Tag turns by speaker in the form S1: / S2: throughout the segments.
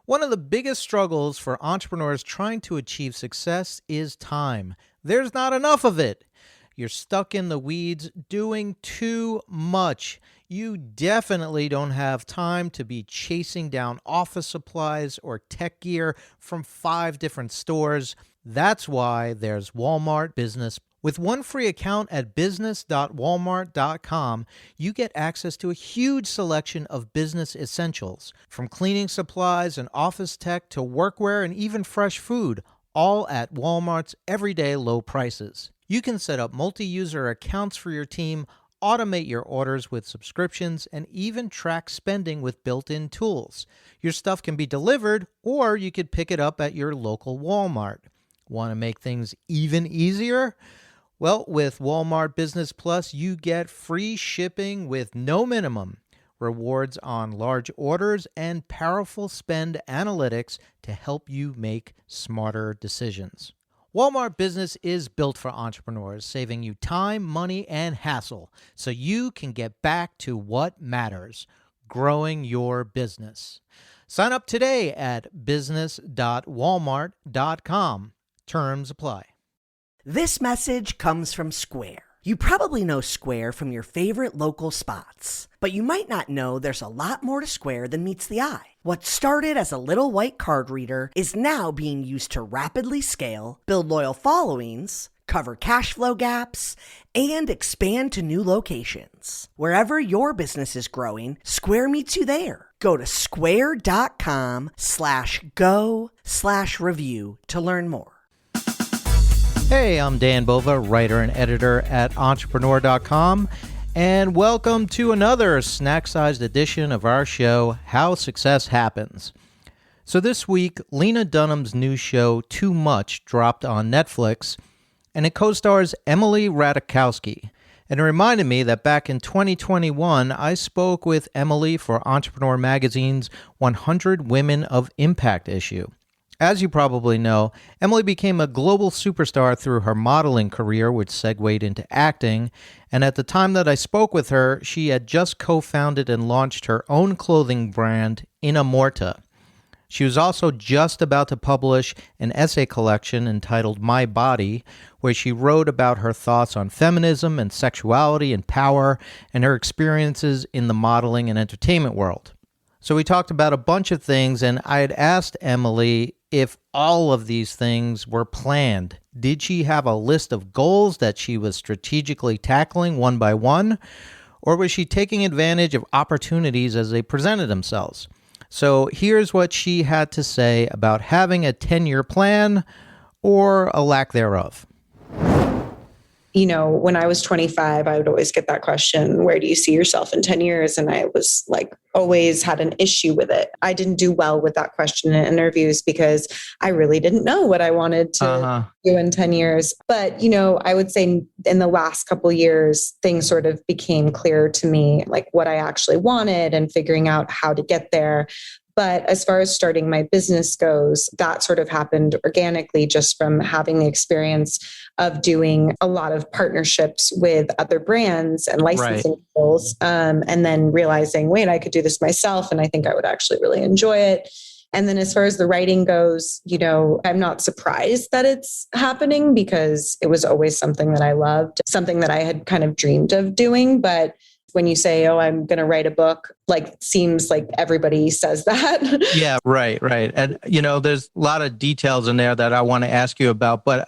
S1: One of the biggest struggles for entrepreneurs trying to achieve success is time. There's not enough of it. You're stuck in the weeds doing too much. You definitely don't have time to be chasing down office supplies or tech gear from 5 different stores. That's why there's Walmart Business. With one free account at business.walmart.com, you get access to a huge selection of business essentials, from cleaning supplies and office tech to workwear and even fresh food, all at Walmart's everyday low prices. You can set up multi-user accounts for your team, automate your orders with subscriptions, and even track spending with built-in tools. Your stuff can be delivered, or you could pick it up at your local Walmart. Want to make things even easier? Well, with Walmart Business Plus, you get free shipping with no minimum, rewards on large orders, and powerful spend analytics to help you make smarter decisions. Walmart Business is built for entrepreneurs, saving you time, money, and hassle so you can get back to what matters, growing your business. Sign up today at business.walmart.com. Terms apply.
S2: This message comes from Square. You probably know Square from your favorite local spots, but you might not know there's a lot more to Square than meets the eye. What started as a little white card reader is now being used to rapidly scale, build loyal followings, cover cash flow gaps, and expand to new locations. Wherever your business is growing, Square meets you there. Go to square.com/go/review to learn more.
S1: Hey, I'm Dan Bova, writer and editor at entrepreneur.com, and welcome to another snack-sized edition of our show, How Success Happens. So this week, Lena Dunham's new show, Too Much, dropped on Netflix, and it co-stars Emily Ratajkowski. And it reminded me that back in 2021, I spoke with Emily for Entrepreneur Magazine's 100 Women of Impact issue. As you probably know, Emily became a global superstar through her modeling career, which segued into acting, and at the time that I spoke with her, she had just co-founded and launched her own clothing brand, Inamorta. She was also just about to publish an essay collection entitled My Body, where she wrote about her thoughts on feminism and sexuality and power and her experiences in the modeling and entertainment world. So we talked about a bunch of things, and I had asked Emily if all of these things were planned. Did she have a list of goals that she was strategically tackling one by one, or was she taking advantage of opportunities as they presented themselves? So here's what she had to say about having a 10-year plan or a lack thereof.
S3: You know, when I was 25, I would always get that question, where do you see yourself in 10 years? And I was like, always had an issue with it. I didn't do well with that question in interviews because I really didn't know what I wanted to do in 10 years. But, you know, I would say in the last couple of years, things sort of became clear to me, like what I actually wanted and figuring out how to get there. But as far as starting my business goes, that sort of happened organically just from having the experience of doing a lot of partnerships with other brands and licensing deals, and then realizing, wait, I could do this myself. And I think I would actually really enjoy it. And then as far as the writing goes, you know, I'm not surprised that it's happening because it was always something that I loved, something that I had kind of dreamed of doing. But when you say, oh, I'm going to write a book, like seems like everybody says that.
S1: Yeah, right. And, you know, there's a lot of details in there that I want to ask you about, but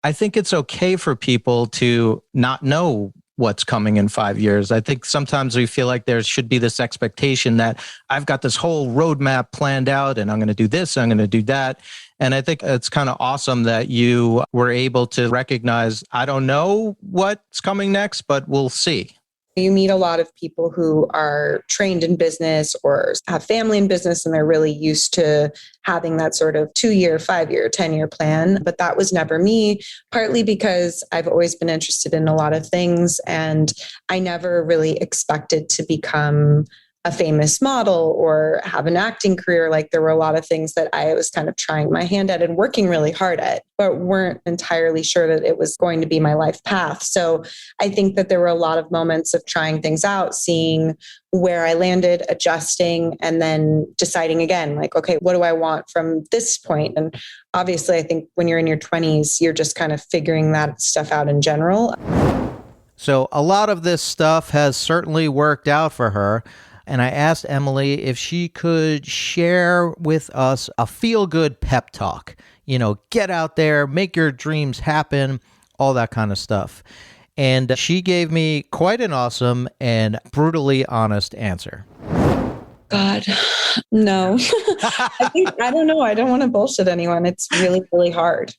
S1: I think it's okay for people to not know what's coming in 5 years. I think sometimes we feel like there should be this expectation that I've got this whole roadmap planned out and I'm going to do this, I'm going to do that. And I think it's kind of awesome that you were able to recognize, I don't know what's coming next, but we'll see.
S3: You meet a lot of people who are trained in business or have family in business, and they're really used to having that sort of 2-year, 5-year, 10-year plan. But that was never me, partly because I've always been interested in a lot of things. And I never really expected to become a famous model or have an acting career. Like there were a lot of things that I was kind of trying my hand at and working really hard at, but weren't entirely sure that it was going to be my life path. So I think that there were a lot of moments of trying things out, seeing where I landed, adjusting, and then deciding again, like, okay, what do I want from this point? And obviously, I think when you're in your 20s, you're just kind of figuring that stuff out in general.
S1: So a lot of this stuff has certainly worked out for her. And I asked Emily if she could share with us a feel-good pep talk. You know, get out there, make your dreams happen, all that kind of stuff. And she gave me quite an awesome and brutally honest answer.
S3: God, no. I don't know. I don't want to bullshit anyone. It's really, really hard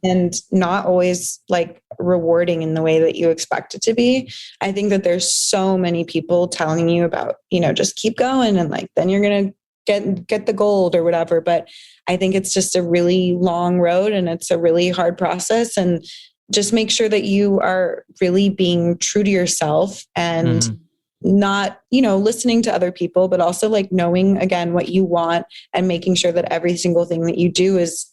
S3: and not always like rewarding in the way that you expect it to be. I think that there's so many people telling you about, you know, just keep going and like, then you're going to get the gold or whatever. But I think it's just a really long road and it's a really hard process, and just make sure that you are really being true to yourself and not, you know, listening to other people, but also like knowing again what you want and making sure that every single thing that you do is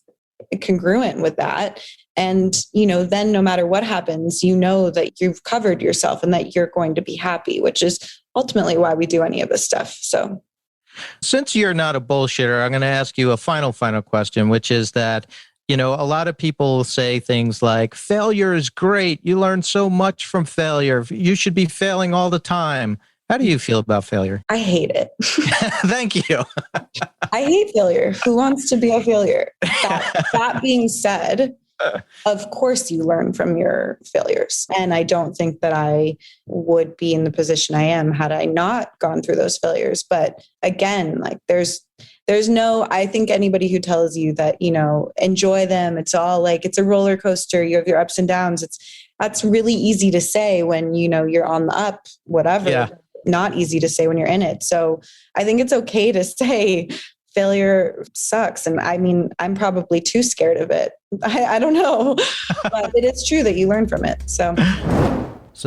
S3: congruent with that. And, you know, then no matter what happens, you know that you've covered yourself and that you're going to be happy, which is ultimately why we do any of this stuff. So
S1: since you're not a bullshitter, I'm going to ask you a final question, which is that, you know, a lot of people say things like failure is great. You learn so much from failure. You should be failing all the time. How do you feel about failure?
S3: I hate it.
S1: Thank you.
S3: I hate failure. Who wants to be a failure? That being said, of course you learn from your failures. And I don't think that I would be in the position I am had I not gone through those failures. But again, like there's no, I think anybody who tells you that, you know, enjoy them, it's all like, it's a roller coaster, you have your ups and downs. That's really easy to say when, you know, you're on the up, whatever. Yeah. Not easy to say when you're in it. So I think it's okay to say failure sucks. And I mean, I'm probably too scared of it. I don't know, but it is true that you learn from it. So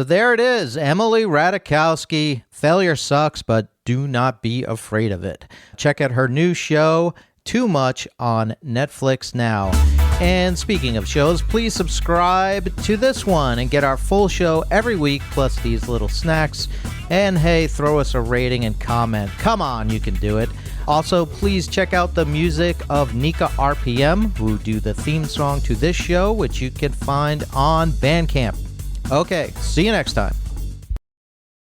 S1: there it is. Emily Ratajkowski. Failure sucks, but do not be afraid of it. Check out her new show, Too Much, on Netflix now. And speaking of shows, please subscribe to this one and get our full show every week, plus these little snacks. And hey, throw us a rating and comment. Come on, you can do it. Also, please check out the music of Nika RPM, who do the theme song to this show, which you can find on Bandcamp. Okay, see you next time.